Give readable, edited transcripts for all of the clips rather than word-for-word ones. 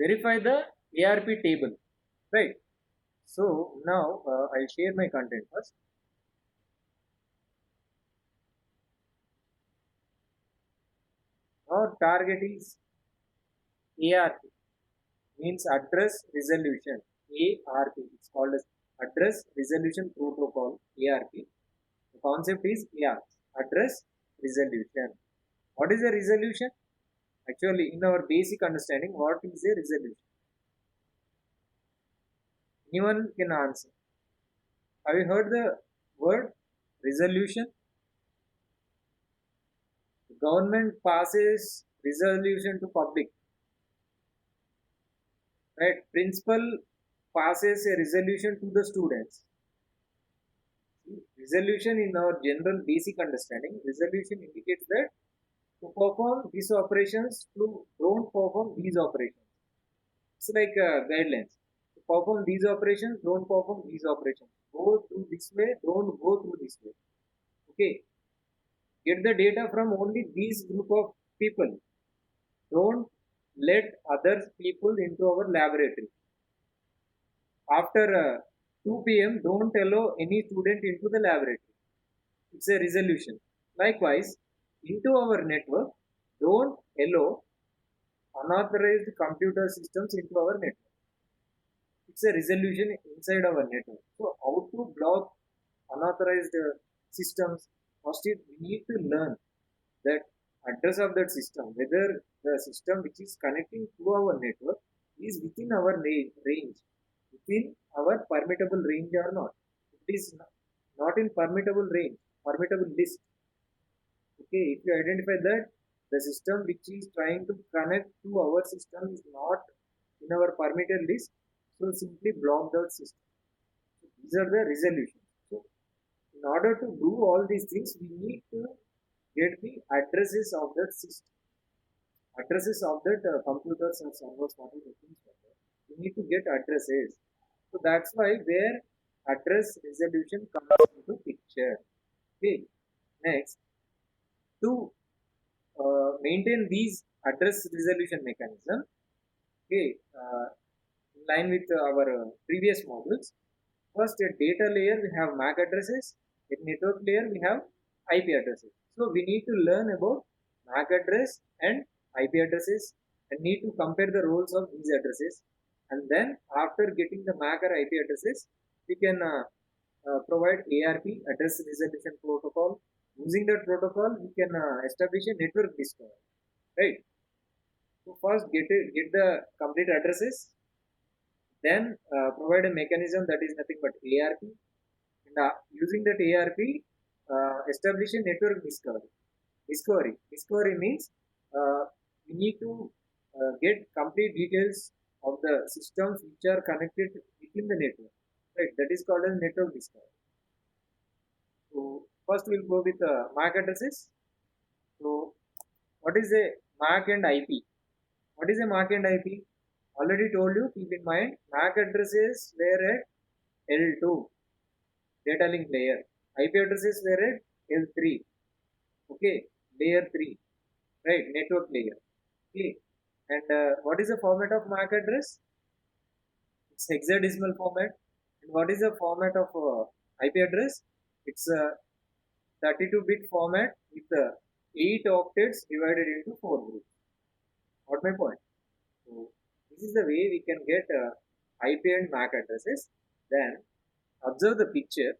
verify the ARP table, right? So now I'll share my content first. Our target is ARP, means address resolution. ARP, it's called as address resolution protocol. ARP. The concept is address resolution. What is a resolution? Actually, in our basic understanding, what is a resolution? Anyone can answer. Have you heard the word resolution? The government passes resolution to public, right? Principal passes a resolution to the students. Resolution, in our general basic understanding, resolution indicates that to perform these operations, to don't perform these operations. It's like guidelines. To perform these operations, don't perform these operations. Go through this way, don't go through this way. Okay. Get the data from only these group of people. Don't let other people into our laboratory. After 2 p.m., don't allow any student into the laboratory. It's a resolution. Likewise, into our network, don't allow unauthorized computer systems into our network. It's a resolution inside our network. So, how to block unauthorized systems? First, we need to learn that address of that system, whether the system which is connecting to our network is within our range, within our permittable range or not. It is not in permittable range, permittable list. Okay, if you identify that the system which is trying to connect to our system is not in our permitted list, so simply block that system. So these are the resolutions. So in order to do all these things, we need to get the addresses of that system, addresses of that computers and servers, what are the things like that. We need to get addresses. So that's why where address resolution comes into picture. Okay. Next, to maintain these address resolution mechanism, okay, in line with our previous modules, first at data layer we have MAC addresses, at network layer we have IP addresses. So we need to learn about MAC address and IP addresses and need to compare the roles of these addresses. And then after getting the MAC or IP addresses, we can provide ARP, address resolution protocol. Using that protocol, we can establish a network discovery, right? So first get the complete addresses, then provide a mechanism that is nothing but ARP, and using that ARP, establish a network discovery. Discovery means we need to get complete details of the systems which are connected within the network. Right, that is called as network discovery. So first we'll go with MAC addresses. So what is a MAC and IP? What is a MAC and IP? Already told you, keep in mind, MAC addresses were at L2, data link layer. IP addresses were at L3, okay, layer 3, right, network layer. Okay, and what is the format of MAC address? It's hexadecimal format. And what is the format of IP address? It's a 32-bit format with 8 octets divided into 4 groups. What my point? So this is the way we can get IP and MAC addresses. Then observe the picture.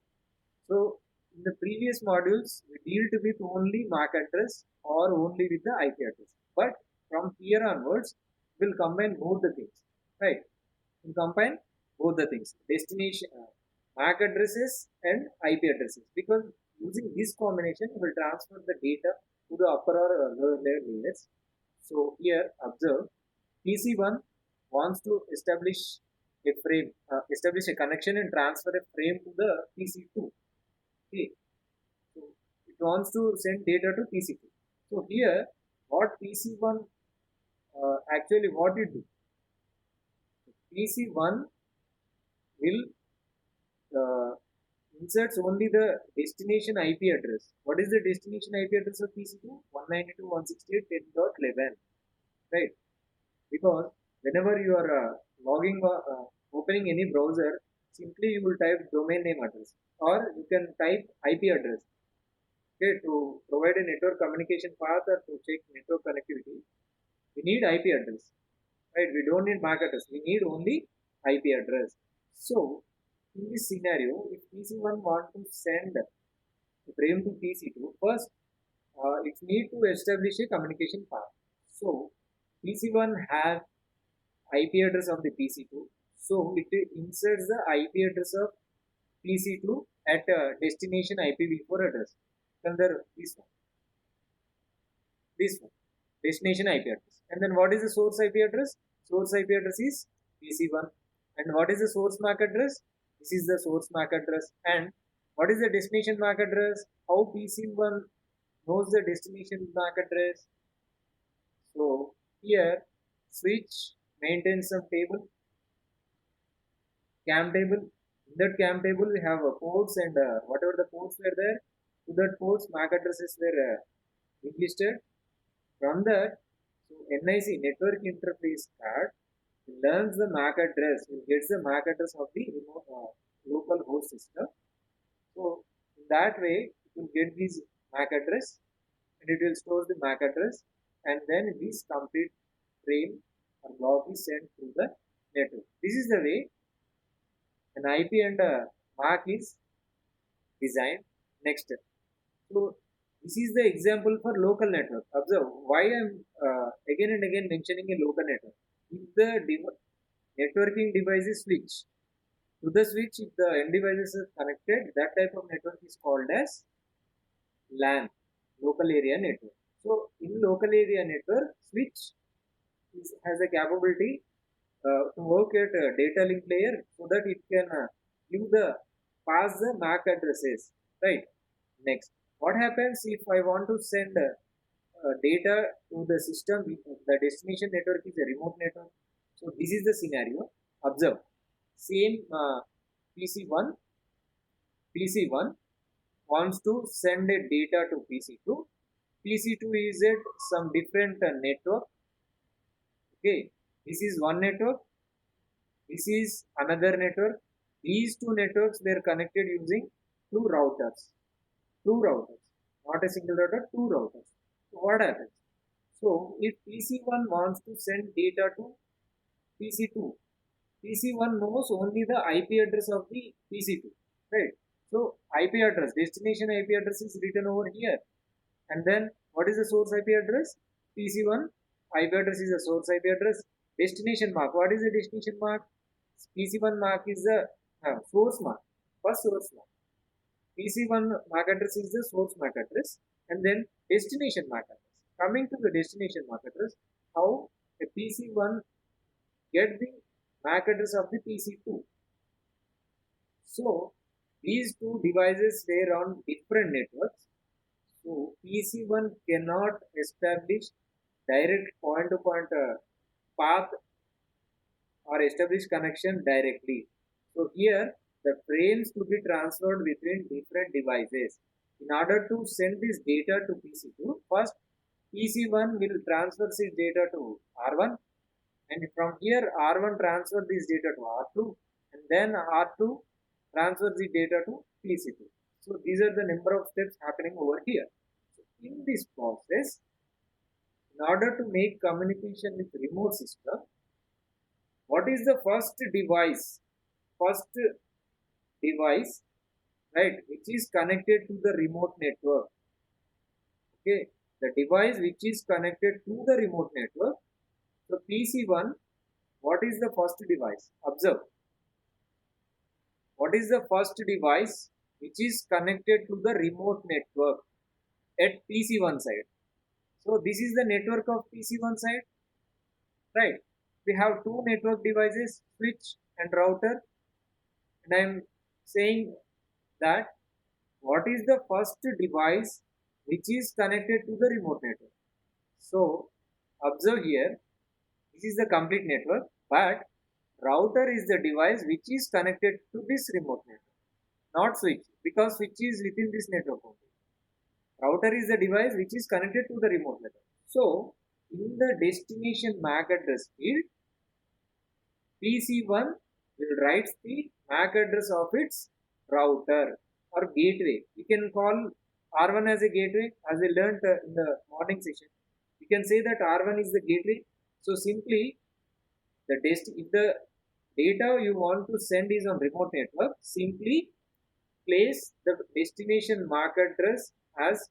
So in the previous modules, we dealt with only MAC address or only with the IP address. But from here onwards, we'll combine both the things, right? We'll combine both the things, destination, MAC addresses and IP addresses, because using this combination, we will transfer the data to the upper or lower layer layers. So here, observe, PC1 wants to establish a frame, establish a connection and transfer a frame to the PC2. Okay. So it wants to send data to PC2. So here, what PC1 actually what it do? PC1 will inserts only the destination IP address. What is the destination IP address of PC2? 192.168.10.11, right? Because Whenever you are opening any browser, simply you will type domain name address, or you can type IP address. Okay, to provide a network communication path or to check network connectivity, we need IP address, right? We don't need MAC address. We need only IP address. So in this scenario, if PC1 want to send a frame to PC2, first it need to establish a communication path. So PC1 has IP address of the PC2. So it inserts the IP address of PC2 at destination IPv4 address. Under this one, destination IP address. And then what is the source IP address? Source IP address is PC1. And what is the source MAC address? This is the source MAC address. And what is the destination MAC address? How PC1 knows the destination MAC address? So here switch maintains some table, cam table. In that cam table we have ports, and whatever the ports were there, to that ports MAC addresses were listed. From that, so NIC network interface card learns the MAC address, it gets the MAC address of the remote local host system. So in that way, it will get this MAC address, and it will store the MAC address, and then this complete frame or log is sent through the network. This is the way an IP and MAC is designed. Next, so this is the example for local network. Observe why I am again and again mentioning a local network. If the networking device is switch, to the switch, if the end devices are connected, that type of network is called as LAN, local area network. So in local area network, switch has a capability to work at a data link layer, so that it can give the pass the MAC addresses, right? Next, what happens if I want to send data to the system? The destination network is a remote network. So this is the scenario. Observe, same PC1 wants to send a data to PC2. PC2 is at some different network. Okay, this is one network. This is another network. These two networks were connected using two routers. Not a single router, two routers. So what happens? So if PC1 wants to send data to PC2, PC1 knows only the IP address of the PC2, right? So IP address, destination IP address is written over here. And then what is the source IP address? PC1 IP address is the source IP address. Destination MAC, what is the destination MAC? PC1 MAC is the source MAC, first source MAC. PC1 MAC address is the source MAC address, and then destination MAC address. Coming to the destination MAC address, how a PC1 get the MAC address of the PC2. So these two devices were on different networks. So PC1 cannot establish direct point-to-point path or establish connection directly. So here the frames to be transferred between different devices. In order to send this data to PC2, first PC1 will transfer this data to R1, and from here R1 transfer this data to R2, and then R2 transfer the data to PC2. So these are the number of steps happening over here. So in this process, in order to make communication with remote system, what is the first device? First device, right, which is connected to the remote network. Okay, the device which is connected to the remote network. So PC1, what is the first device? Observe, what is the first device which is connected to the remote network at PC1 side? So this is the network of PC1 side, right? We have two network devices, switch and router, and I am saying that what is the first device which is connected to the remote network. So observe here, this is the complete network, but router is the device which is connected to this remote network, not switch, because switch is within this network only. Router is the device which is connected to the remote network. So in the destination MAC address field, PC1 will write the MAC address of its router or gateway. You can call R1 as a gateway, as we learned in the morning session. You can say that R1 is the gateway. So simply if the data you want to send is on remote network, simply place the destination MAC address as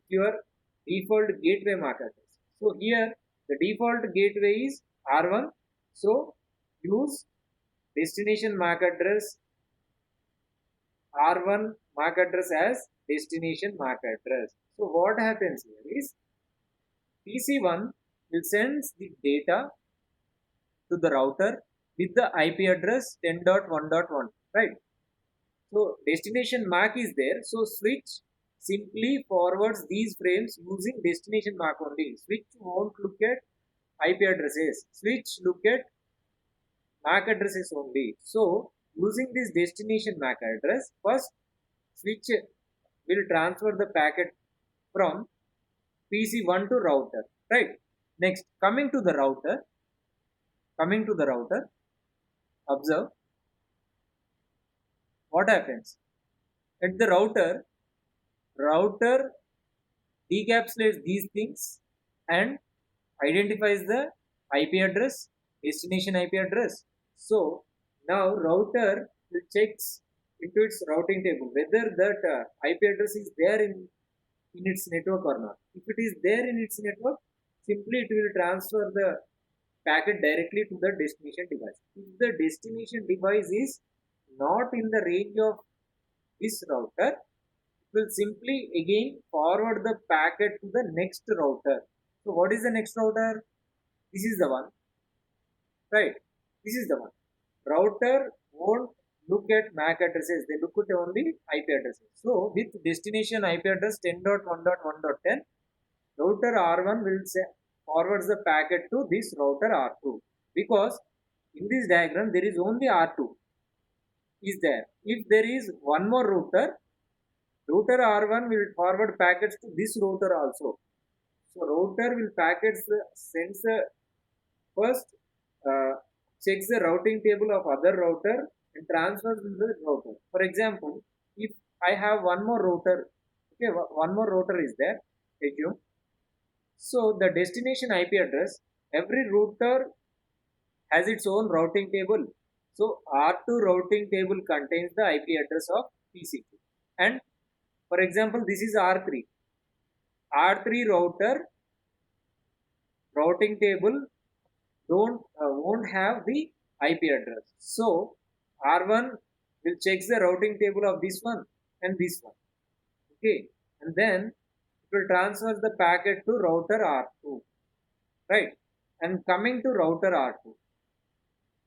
your default gateway MAC address. So here the default gateway is R1. So use destination MAC address R1 MAC address as destination MAC address. So what happens here is PC1 will send the data to the router with the IP address 10.1.1, right? So destination MAC is there. So switch simply forwards these frames using destination MAC only. Switch won't look at IP addresses. Switch look at MAC addresses only. So using this destination MAC address, first switch will transfer the packet from PC1 to router, right? Next, coming to the router, observe what happens at the router decapsulates these things and identifies the IP address, destination IP address. So now router will checks into its routing table whether that IP address is there in its network or not. If it is there in its network, simply it will transfer the packet directly to the destination device. If the destination device is not in the range of this router, it will simply again forward the packet to the next router. So what is the next router? This is the one, right? This is the one. Router won't look at MAC addresses, they look at only IP addresses. So with destination IP address 10.1.1.10, router R1 will forwards the packet to this router R2, because in this diagram there is only R2 is there. If there is one more router R1 will forward packets to this router also. So router will sends the first checks the routing table of other router and transfers to the router. For example, if I have one more router, okay, one more router is there, assume. So the destination IP address, every router has its own routing table. So R2 routing table contains the IP address of PC2. And for example, this is R3. R3 router routing table won't have the IP address. So R1 will check the routing table of this one and this one. Okay, and then it will transfer the packet to router R2, right? And coming to router R2.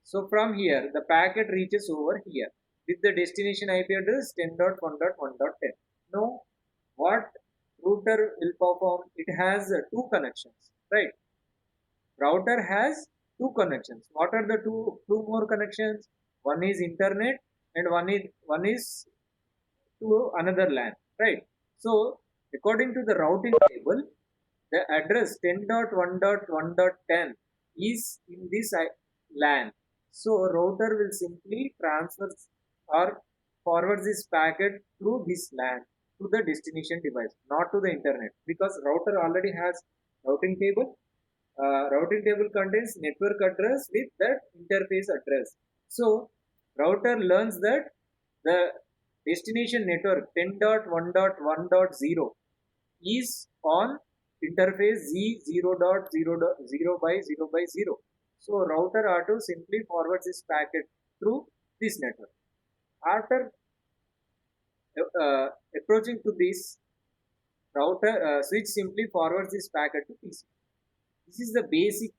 So from here, the packet reaches over here with the destination IP address 10.1.1.10. Now, what router will perform? It has two connections, right? Router has two connections. What are the two more connections? One is internet and one is to another LAN, right? So according to the routing table, the address 10.1.1.10 is in this LAN. So router will simply transfer or forward this packet through this LAN to the destination device, not to the internet, because router already has routing table. Routing table contains network address with that interface address. So router learns that the destination network 10.1.1.0 is on interface Z0.0 by 0 by 0. So router R2 simply forwards this packet through this network. After approaching to this router, switch simply forwards this packet to PC. This is the basic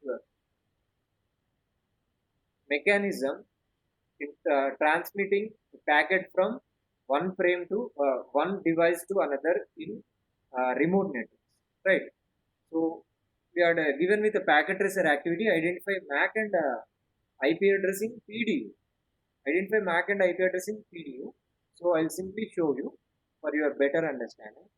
mechanism in transmitting the packet from one frame to one device to another in remote networks, right? So we are given with a packet tracer activity, identify MAC and IP address in PDU. Identify MAC and IP address in PDU. So I'll simply show you for your better understanding.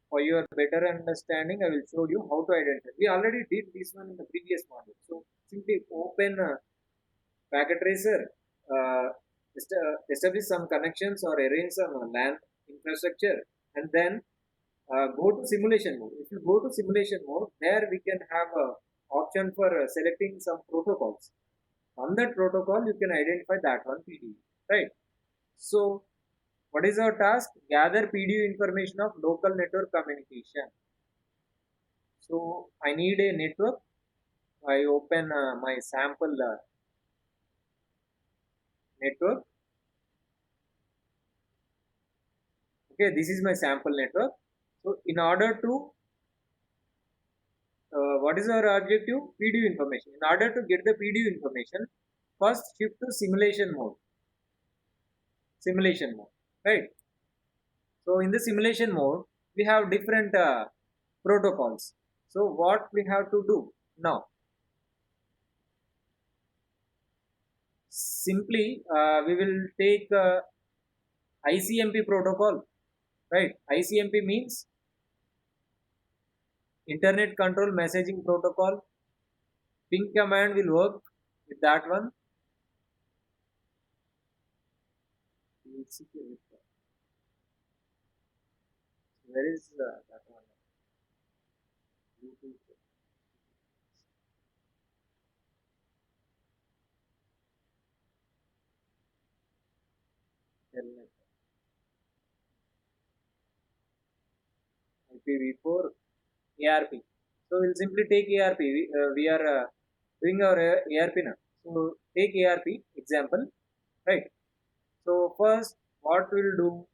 for your better understanding, I will show you how to identify. We already did this one in the previous module. So simply open packet tracer, establish some connections or arrange some LAN infrastructure, and then go to simulation mode. If you go to simulation mode, there we can have a option for selecting some protocols. On that protocol, you can identify that one PDU, right? So what is our task? Gather PDU information of local network communication. So I need a network. I open my sample network. Okay, this is my sample network. So in order to what is our objective? PDU information. In order to get the PDU information, first shift to simulation mode. Simulation mode, right? So in the simulation mode, we have different protocols. So what we have to do now? Simply, we will take ICMP protocol, right? ICMP means Internet Control Messaging Protocol. Ping command will work with that one. Where is that one? YouTube. IPv4 ARP. So we'll simply take ARP. We are doing our ARP now. So take ARP example, right? So first, what we'll do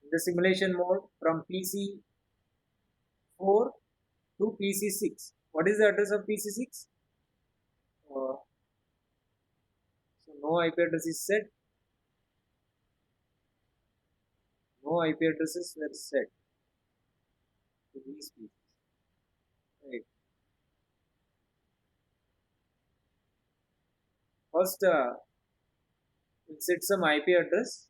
in the simulation mode from PC4 to PC6. What is the address of PC6? So no IP address is set. No IP addresses were set to these PCs. Right. First, we'll set some IP address.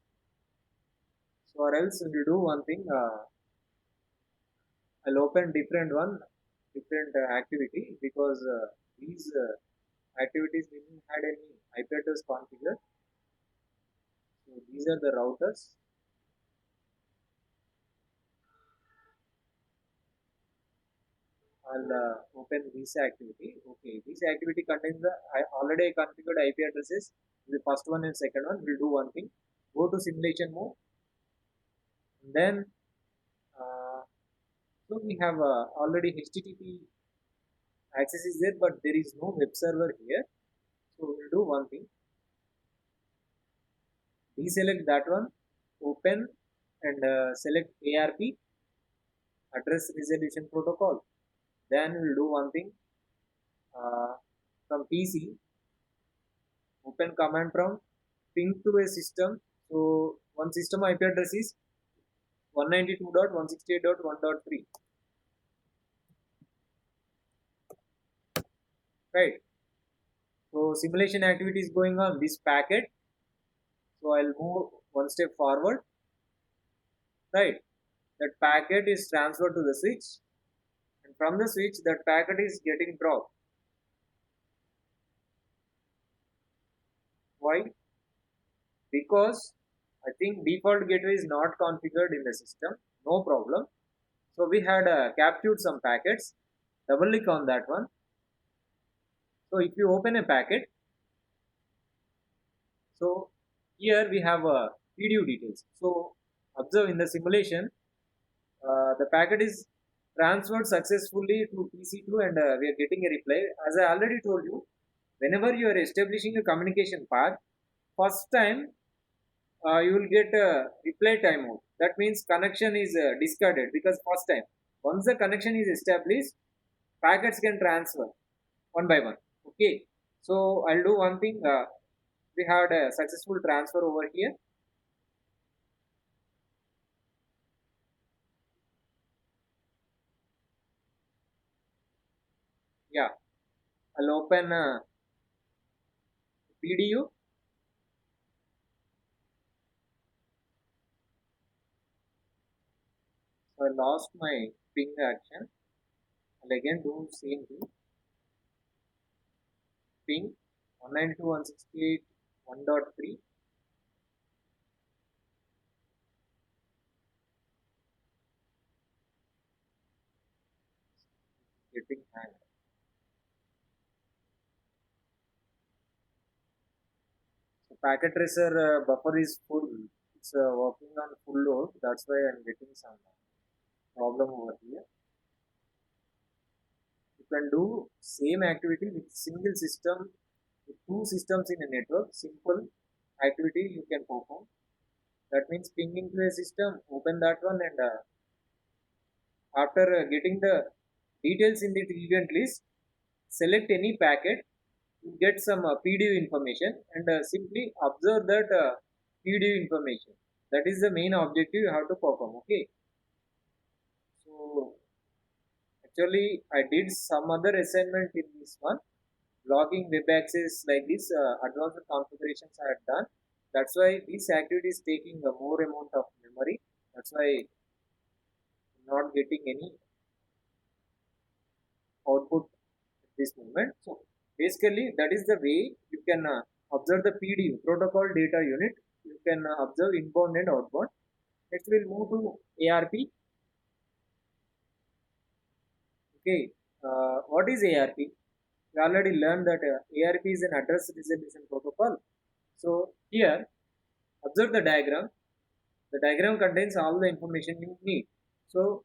So or else we'll do one thing. I'll open different one, different activity because these activities didn't had any IP address configured. So these are the routers. I'll open this activity. Okay, this activity contains the already configured IP addresses. The first one and second one. We'll do one thing. Go to simulation mode. Then, so we have already HTTP access is there, but there is no web server here. So we'll do one thing. Deselect that one. Open and select ARP, address resolution protocol. Then we'll do one thing. From PC, open command prompt, ping to a system. So one system IP address is 192.168.1.3, right? So simulation activity is going on this packet. So I'll move one step forward, right? That packet is transferred to the switch, and from the switch that packet is getting dropped. Why? Because I think default gateway is not configured in the system. No problem. So we had captured some packets. Double click on that one. So if you open a packet, so here we have PDU details. So observe in the simulation, the packet is transferred successfully to PC2 and we are getting a reply. As I already told you, whenever you are establishing a communication path, first time you will get a reply timeout. That means connection is discarded because first time. Once the connection is established, packets can transfer one by one. Okay. So I'll do one thing. We had a successful transfer over here. Yeah. I'll open PDU. I lost my ping action. I'll again do same thing. Ping 192.168.1.3. Getting hanged. So packet tracer buffer is full. It's working on full load. That's why I'm getting some problem over here. You can do same activity with single system, with two systems in a network. Simple activity you can perform. That means ping into a system, open that one, and after getting the details in the event list, select any packet, you get some PDU information, and simply observe that PDU information. That is the main objective you have to perform. Okay. So actually, I did some other assignment in this one. Logging web access like this, advanced configurations I had done. That's why this activity is taking a more amount of memory. That's why I'm not getting any output at this moment. So basically, that is the way you can observe the PDU, protocol data unit. You can observe inbound and outbound. Next, we'll move to ARP. Okay, what is ARP? We already learned that ARP is an address resolution protocol. So here, observe the diagram. The diagram contains all the information you need. So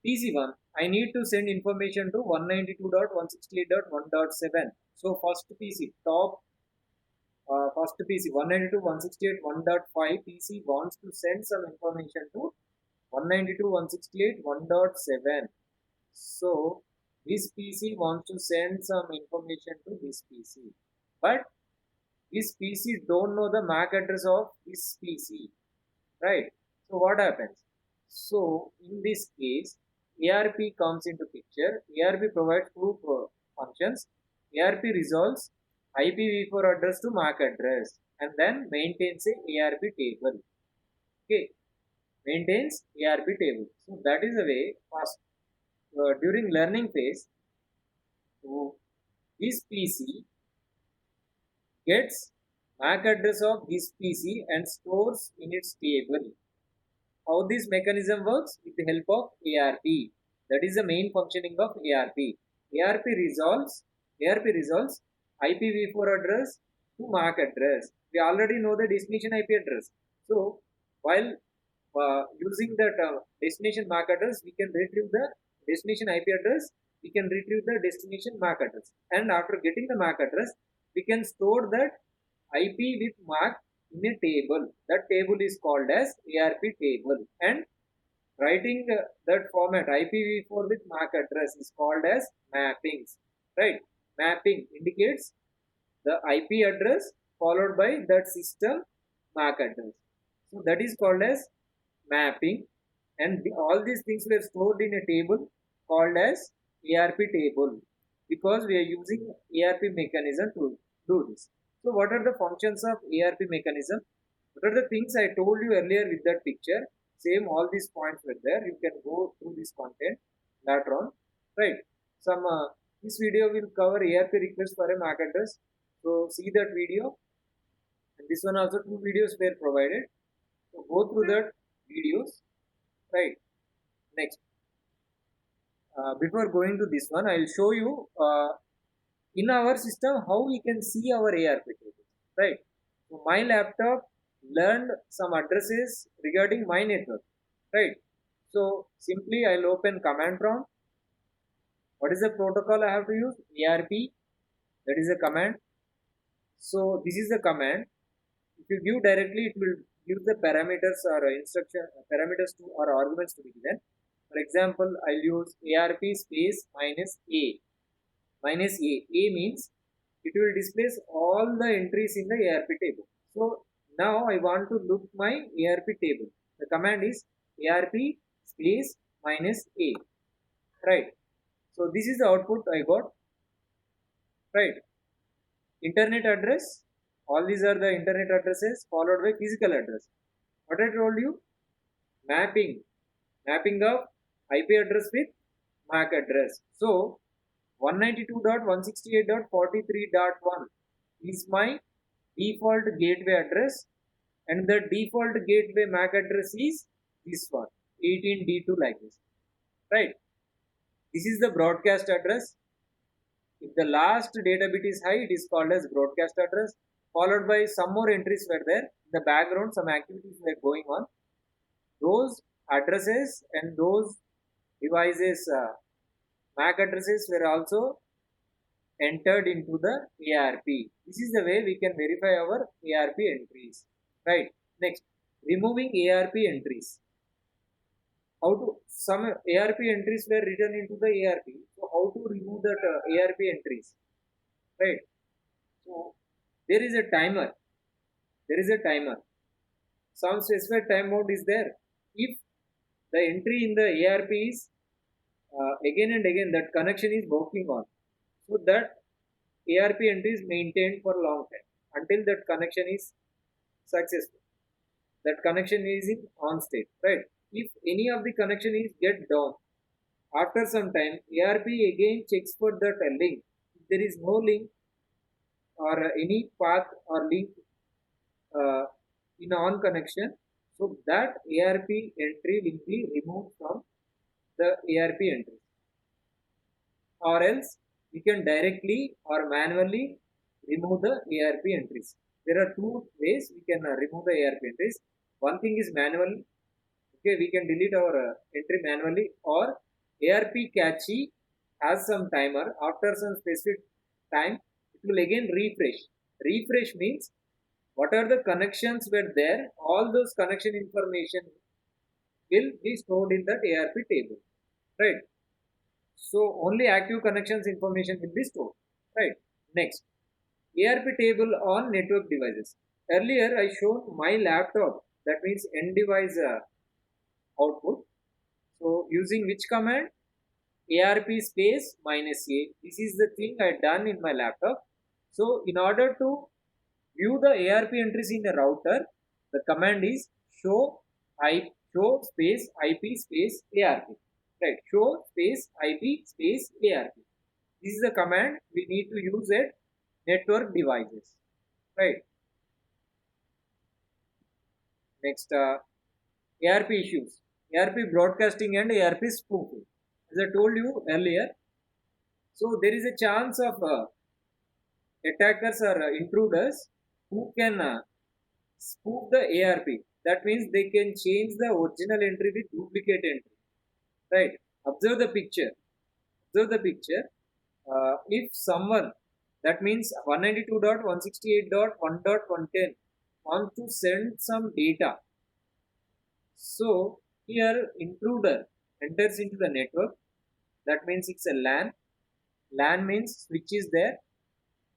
PC1, I need to send information to 192.168.1.7. So first PC, first PC 192.168.1.5 PC wants to send some information to 192.168.1.7. So this PC wants to send some information to this PC, but this PC don't know the MAC address of this PC, right? So what happens? So in this case, ARP comes into picture. ARP provides two functions. ARP resolves IPv4 address to MAC address and then maintains a ARP table. Okay, maintains ARP table. So that is the way first during learning phase, so this PC gets MAC address of this PC and stores in its table. How this mechanism works? With the help of ARP. That is the main functioning of ARP. ARP resolves IPv4 address to MAC address. We already know the destination IP address. So while using that destination MAC address, we can retrieve the destination IP address. We can retrieve the destination MAC address. And after getting the MAC address, we can store that IP with MAC in a table. That table is called as ARP table, and writing that format IPv4 with MAC address is called as mappings, right? Mapping indicates the IP address followed by that system MAC address. So that is called as mapping, and all these things were stored in a table called as ARP table because we are using ARP mechanism to do this. So what are the functions of ARP mechanism? What are the things I told you earlier with that picture? Same, all these points were there. You can go through this content later on, right? Some this video will cover ARP request for a MAC address. So see that video, and this one also two videos were provided. So go through that videos, right? Next, before going to this one, I will show you in our system how we can see our ARP table, right? So my laptop learned some addresses regarding my network, right? So simply I'll open command prompt. What is the protocol I have to use? ARP, that is a command. So this is the command. If you give directly, it will give the parameters or instruction parameters to or arguments to be given. For example, I'll use ARP space minus A. Minus A. A means it will display all the entries in the ARP table. So now I want to look my ARP table. The command is ARP space minus A. Right. So this is the output I got. Right. Internet address. All these are the internet addresses followed by physical address. What I told you? Mapping. Mapping of IP address with MAC address. So 192.168.43.1 is my default gateway address, and the default gateway MAC address is this one, 18D2, like this, right? This is the broadcast address. If the last data bit is high, it is called as broadcast address, followed by some more entries were there. In the background, some activities were going on. Those addresses and those devices MAC addresses were also entered into the ARP. This is the way we can verify our ARP entries, right? Next, removing ARP entries. How to, some ARP entries were written into the ARP. So how to remove that ARP entries, right? So there is a timer. There is a timer. Some specified time mode is there. If the entry in the ARP is again and again, that connection is working on, so that ARP entry is maintained for a long time until that connection is successful. That connection is in on state, right? If any of the connection is get down, after some time, ARP again checks for that link. If there is no link or any path or link in on connection, so that ARP entry will be removed from the ARP entry, or else we can directly or manually remove the ARP entries. There are two ways we can remove the ARP entries. One thing is manual. Okay, we can delete our entry manually, or ARP cache has some timer. After some specific time, it will again refresh. Refresh means what are the connections were there, all those connection information will be stored in that ARP table, right? So only active connections information will be stored, right? Next, ARP table on network devices. Earlier I showed my laptop, that means end device output. So using which command? ARP space minus A. This is the thing I done in my laptop. So in order to view the ARP entries in the router, the command is show space IP space ARP. Right, show space IP space ARP. This is the command we need to use at network devices. Right. Next, ARP issues. ARP broadcasting and ARP spoofing. As I told you earlier, so there is a chance of attackers or intruders who can spoof the ARP. That means they can change the original entry with duplicate entry. Right. Observe the picture. Observe the picture. If someone, that means 192.168.1.110 wants to send some data, so here intruder enters into the network. That means it's a LAN. LAN means switch is there.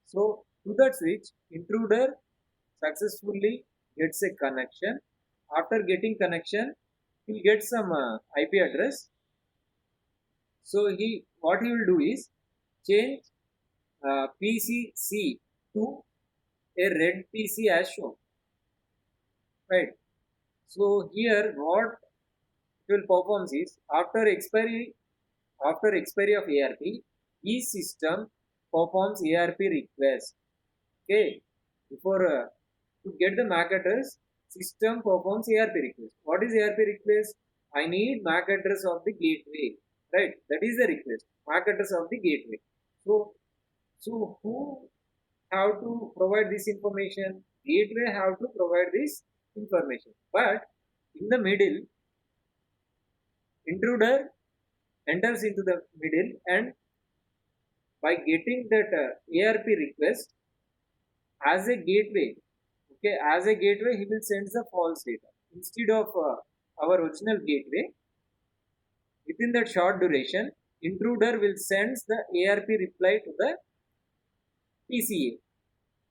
So to that switch, intruder successfully gets a connection. After getting connection, he'll get some IP address. So what he will do is change PCC to a red PC as shown. Right. So here what it will perform is after expiry of ARP, each system performs ARP request. Okay. Before to get the MAC address, system performs ARP request. What is ARP request? I need MAC address of the gateway. Right, that is the request. MAC address of the gateway. So who have to provide this information? Gateway have to provide this information. But in the middle, intruder enters into the middle, and by getting that ARP request as a gateway, okay, as a gateway, he will send the false data instead of our original gateway. Within that short duration, intruder will send the ARP reply to the PCA,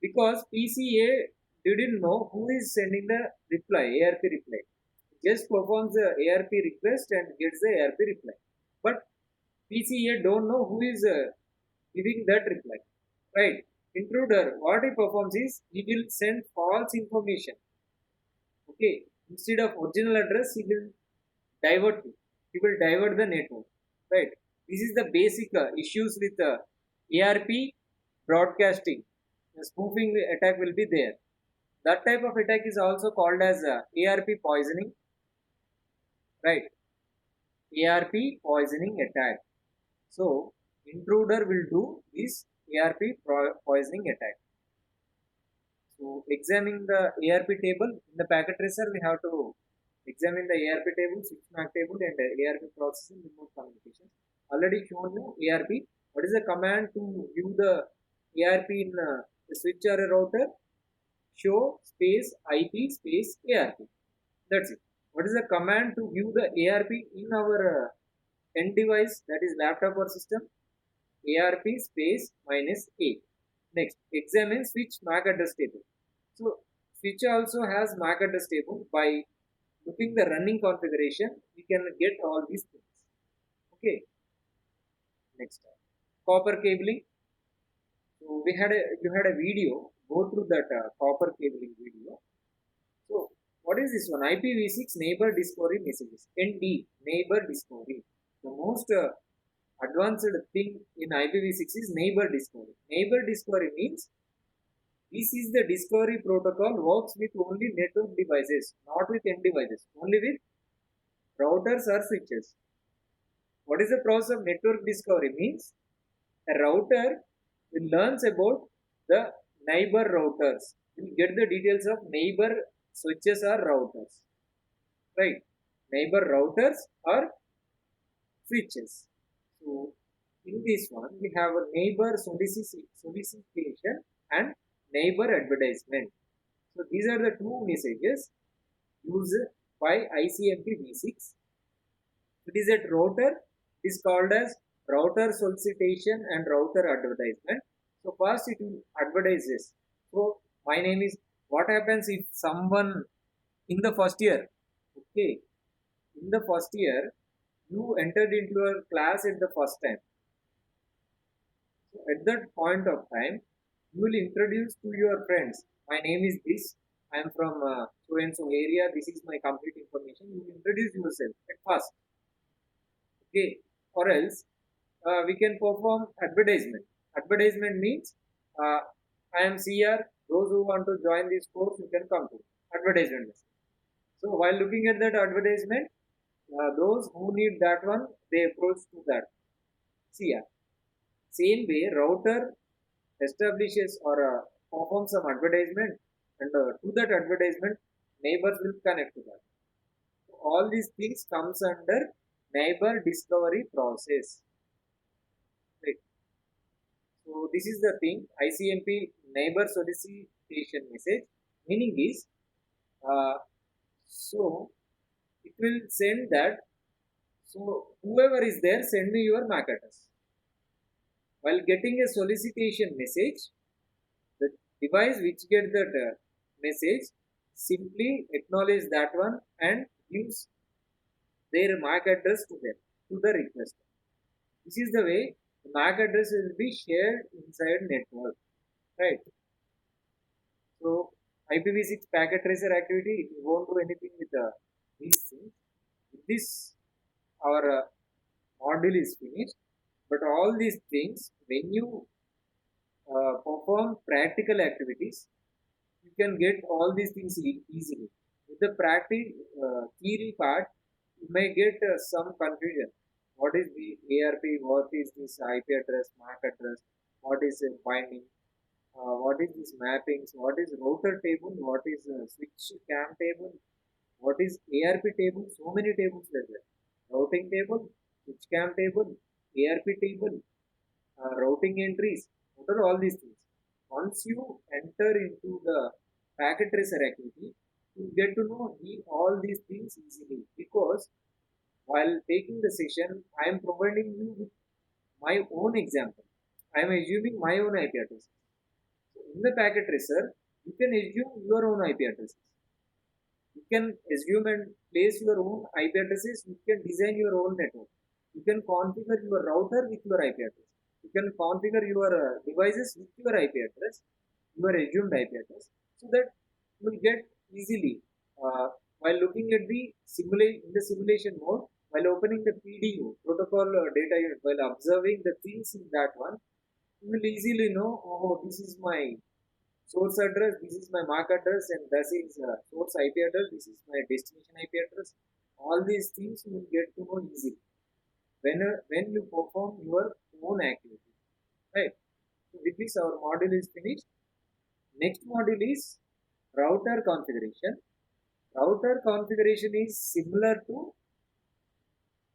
because PCA didn't know who is sending the reply, ARP reply. Just performs the ARP request and gets the ARP reply. But PCA don't know who is giving that reply. Right? Intruder, what he performs is he will send false information. Okay. Instead of original address, he will divert it. it will divert the network, right? This is the basic issues with ARP broadcasting. The spoofing attack will be there. That type of attack is also called as ARP poisoning, right? ARP poisoning attack. So intruder will do this ARP poisoning attack. So examining the ARP table in the packet tracer, we have to examine the ARP table, switch MAC table, and ARP processing remote communication. Already shown you ARP. What is the command to view the ARP in the switch or a router? Show space IP space ARP. That's it. What is the command to view the ARP in our end device, that is laptop or system? ARP space minus A. Next, examine switch MAC address table. So switch also has MAC address table. By looking the running configuration, we can get all these things. Okay. Next, copper cabling. So you had a video. Go through that copper cabling video. So what is this one? IPv6 neighbor discovery messages. ND, neighbor discovery. The most advanced thing in IPv6 is neighbor discovery. Neighbor discovery means this is the discovery protocol works with only network devices, not with end devices, only with routers or switches. What is the process of network discovery? Means a router will learns about the neighbor routers, will get the details of neighbor switches or routers, right? Neighbor routers or switches. So in this one we have a neighbor solicitation and neighbor advertisement. So these are the two messages used by ICMP v6. It is at router. It is called as router solicitation and router advertisement. So first it will advertises. So my name is. What happens if someone in the first year, okay, in the first year you entered into your class at the first time. So at that point of time, you will introduce to your friends. My name is this. I am from so and so area. This is my complete information. You will introduce yourself at first. Okay, or else we can perform advertisement. Advertisement means I am CR. Those who want to join this course, you can come to advertisement. So while looking at that advertisement, those who need that one, they approach to that CR. Same way, router establishes or performs some advertisement, and to that advertisement, neighbors will connect to that. So all these things comes under neighbor discovery process. Right. So this is the thing, ICMP neighbor solicitation message. Meaning is, so it will send that. So whoever is there, send me your MAC address. While getting a solicitation message, the device which gets that message simply acknowledge that one and gives their MAC address to them, to the requester. This is the way the MAC address will be shared inside network, right? So IPv6 packet tracer activity, it won't do anything with these things. With this, our module is finished. But all these things, when you perform practical activities, you can get all these things easily. With the theory part, you may get some confusion. What is the ARP? What is this IP address, MAC address? What is binding? What is this mappings? What is router table? What is switch cam table? What is ARP table? So many tables like that. Routing table, switch cam table, ARP table, routing entries. What are all these things? Once you enter into the packet tracer activity, you get to know all these things easily, because while taking the session, I am providing you with my own example. I am assuming my own IP address. So in the packet tracer, you can assume your own IP addresses. You can assume and place your own IP addresses. You can design your own network. You can configure your router with your IP address. You can configure your devices with your IP address, your assumed IP address, so that you will get easily while looking at the simulation mode. while opening the PDU, protocol data unit, while observing the things in that one, you will easily know, oh, this is my source address, this is my MAC address, and this is source IP address, this is my destination IP address. All these things you will get to know easily when you perform your own activity, right? So with this, our module is finished. Next module is router configuration. Router configuration is similar to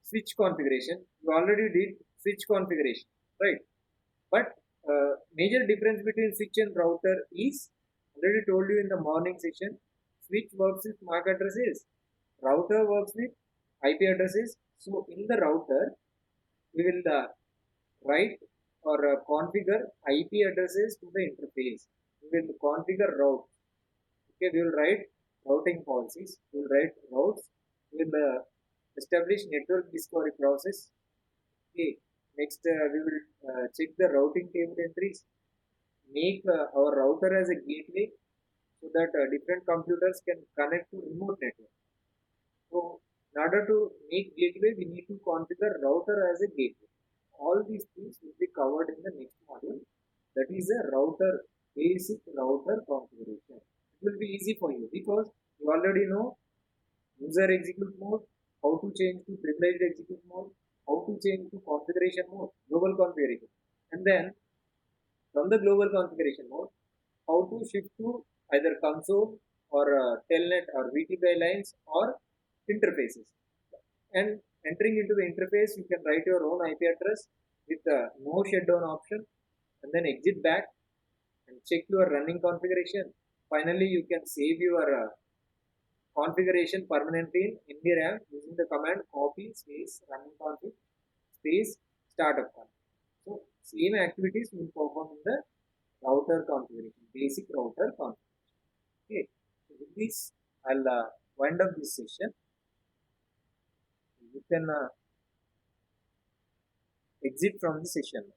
switch configuration. You already did switch configuration, right? But major difference between switch and router is already told you in the morning session. Switch works with MAC addresses, router works with IP addresses. So in the router, we will write or configure IP addresses to the interface. We will configure route. Okay, we will write routing policies. We will write routes. We will establish network discovery process. Okay. Next, we will check the routing table entries. Make our router as a gateway so that different computers can connect to remote network. So, in order to make gateway, we need to configure router as a gateway. All these things will be covered in the next module. That is a router, basic router configuration. It will be easy for you because you already know user execute mode, how to change to privileged execute mode, how to change to configuration mode, global configuration, and then from the global configuration mode, how to shift to either console or telnet or VTPI lines or interfaces. And entering into the interface, you can write your own IP address with no shutdown option, and then exit back and check your running configuration. Finally, you can save your configuration permanently in NVRAM using the command copy space running config space startup config. So same activities will perform in the router configuration, basic router configuration. Okay, so with this I'll wind up this session. You can exit from the session.